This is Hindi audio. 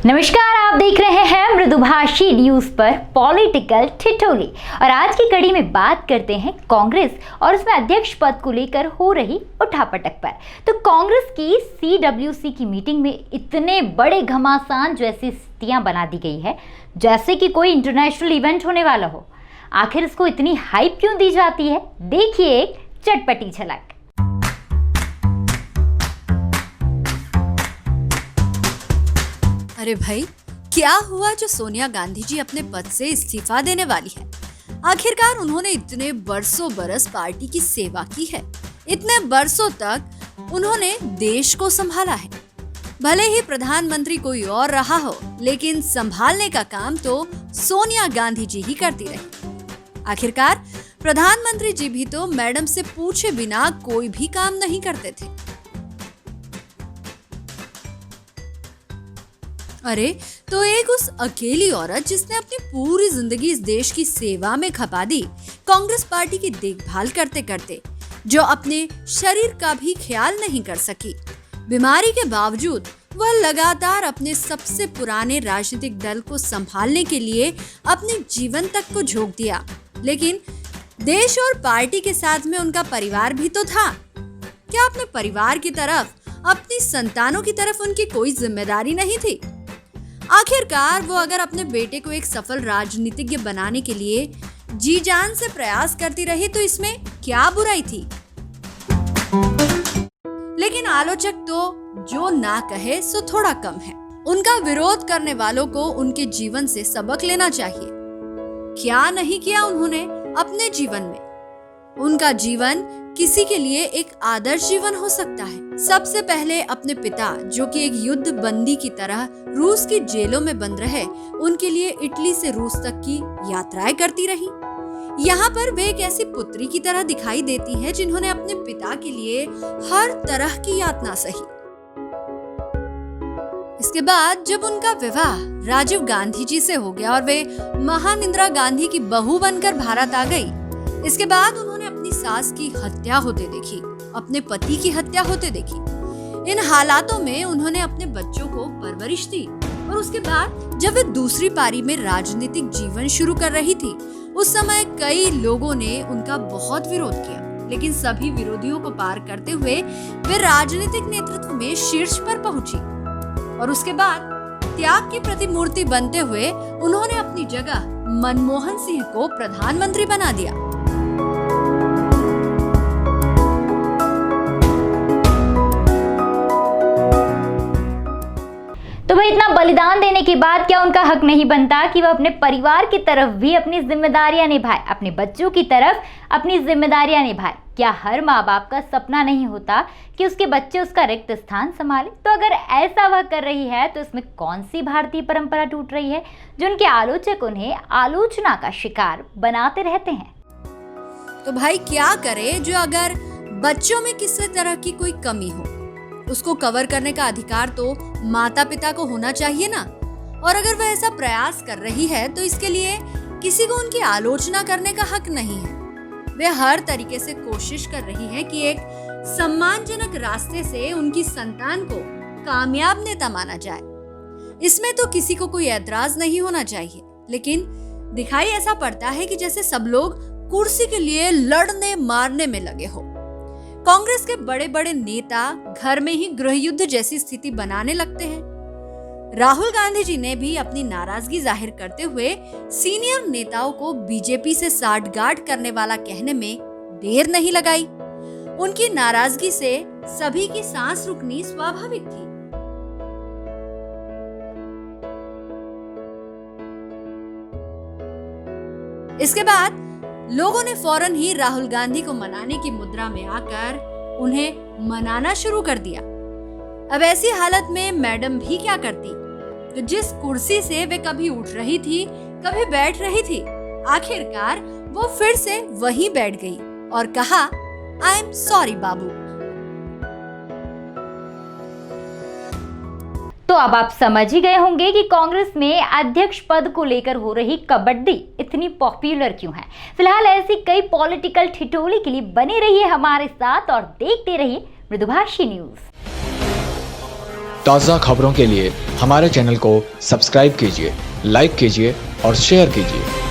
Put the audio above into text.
नमस्कार, आप देख रहे हैं मृदुभाषी न्यूज पर पॉलिटिकल ठिठोली। और आज की कड़ी में बात करते हैं कांग्रेस और उसमें अध्यक्ष पद को लेकर हो रही उठापटक पर। तो कांग्रेस की सीडब्ल्यूसी की मीटिंग में इतने बड़े घमासान जैसी स्थितियां बना दी गई है जैसे कि कोई इंटरनेशनल इवेंट होने वाला हो। आखिर इसको इतनी हाइप क्यों दी जाती है, देखिए एक चटपटी झलक। अरे भाई, क्या हुआ जो सोनिया गांधी जी अपने पद से इस्तीफा देने वाली है? आखिरकार उन्होंने इतने बरसों बरस पार्टी की सेवा की है, इतने बरसों तक उन्होंने देश को संभाला है। भले ही प्रधानमंत्री कोई और रहा हो, लेकिन संभालने का काम तो सोनिया गांधी जी ही करती रही। आखिरकार प्रधानमंत्री जी भी तो मैडम से पूछे बिना कोई भी काम नहीं करते थे। अरे तो एक उस अकेली औरत जिसने अपनी पूरी जिंदगी इस देश की सेवा में खपा दी, कांग्रेस पार्टी की देखभाल करते करते, जो अपने शरीर का भी ख्याल नहीं कर सकी। बीमारी के बावजूद वह लगातार अपने सबसे पुराने राजनीतिक दल को संभालने के लिए अपने जीवन तक को झोंक दिया। लेकिन देश और पार्टी के साथ में उनका परिवार भी तो था। क्या अपने परिवार की तरफ, अपनी संतानों की तरफ उनकी कोई जिम्मेदारी नहीं थी? आखिरकार वो अगर अपने बेटे को एक सफल राजनीतिज्ञ बनाने के लिए जी जान से प्रयास करती रही तो इसमें क्या बुराई थी? लेकिन आलोचक तो जो ना कहे सो थोड़ा कम है। उनका विरोध करने वालों को उनके जीवन से सबक लेना चाहिए। क्या नहीं किया उन्होंने अपने जीवन में? उनका जीवन किसी के लिए एक आदर्श जीवन हो सकता है। सबसे पहले अपने पिता, जो कि एक युद्ध बंदी की तरह रूस की जेलों में बंद रहे, उनके लिए इटली से रूस तक की यात्राएं करती रही। यहाँ पर वे एक ऐसी पुत्री की तरह दिखाई देती है जिन्होंने अपने पिता के लिए हर तरह की यातना सही। इसके बाद जब उनका विवाह राजीव गांधी जी से हो गया और वे महान इंदिरा गांधी की बहू बनकर भारत आ गई, इसके बाद उन्होंने अपनी सास की हत्या होते देखी, अपने पति की हत्या होते देखी। इन हालातों में उन्होंने अपने बच्चों को परवरिश दी और उसके बाद जब वे दूसरी पारी में राजनीतिक जीवन शुरू कर रही थी, उस समय कई लोगों ने उनका बहुत विरोध किया। लेकिन सभी विरोधियों को पार करते हुए वे राजनीतिक नेतृत्व में शीर्ष पर पहुंची और उसके बाद त्याग की प्रतिमूर्ति बनते हुए उन्होंने अपनी जगह मनमोहन सिंह को प्रधानमंत्री बना दिया। तो भाई, इतना बलिदान देने के बाद क्या उनका हक नहीं बनता कि वह अपने परिवार की तरफ भी अपनी जिम्मेदारियां निभाए, अपने बच्चों की तरफ अपनी जिम्मेदारियां निभाए? क्या हर माँ बाप का सपना नहीं होता कि उसके बच्चे उसका रिक्त स्थान संभाले? तो अगर ऐसा वह कर रही है तो इसमें कौन सी भारतीय परंपरा टूट रही है जो उनके आलोचक उन्हें आलोचना का शिकार बनाते रहते हैं? तो भाई क्या करे जो अगर बच्चों में किसी तरह की कोई कमी हो, उसको कवर करने का अधिकार तो माता पिता को होना चाहिए ना। और अगर वह ऐसा प्रयास कर रही है तो इसके लिए किसी को उनकी आलोचना करने का हक नहीं है। वे हर तरीके से कोशिश कर रही है कि एक सम्मानजनक रास्ते से उनकी संतान को कामयाब नेता माना जाए। इसमें तो किसी को कोई ऐतराज नहीं होना चाहिए। लेकिन दिखाई ऐसा पड़ता है कि जैसे सब लोग कुर्सी के लिए लड़ने मारने में लगे हो। कांग्रेस के बड़े बड़े नेता घर में ही गृह युद्ध जैसी स्थिति बनाने लगते हैं। राहुल गांधी जी ने भी अपनी नाराजगी जाहिर करते हुए सीनियर नेताओं को बीजेपी से साठगांठ करने वाला कहने में देर नहीं लगाई। उनकी नाराजगी से सभी की सांस रुकनी स्वाभाविक थी। इसके बाद लोगों ने फौरन ही राहुल गांधी को मनाने की मुद्रा में आकर उन्हें मनाना शुरू कर दिया। अब ऐसी हालत में मैडम भी क्या करती? तो जिस कुर्सी से वे कभी उठ रही थी, कभी बैठ रही थी, आखिरकार वो फिर से वहीं बैठ गई और कहा, आई एम सॉरी बाबू। तो अब आप समझ ही गए होंगे कि कांग्रेस में अध्यक्ष पद को लेकर हो रही कबड्डी इतनी पॉपुलर क्यों है। फिलहाल ऐसी कई पॉलिटिकल ठिठोली के लिए बने रहिए हमारे साथ और देखते रहिए मृदुभाषी न्यूज। ताज़ा खबरों के लिए हमारे चैनल को सब्सक्राइब कीजिए, लाइक कीजिए और शेयर कीजिए।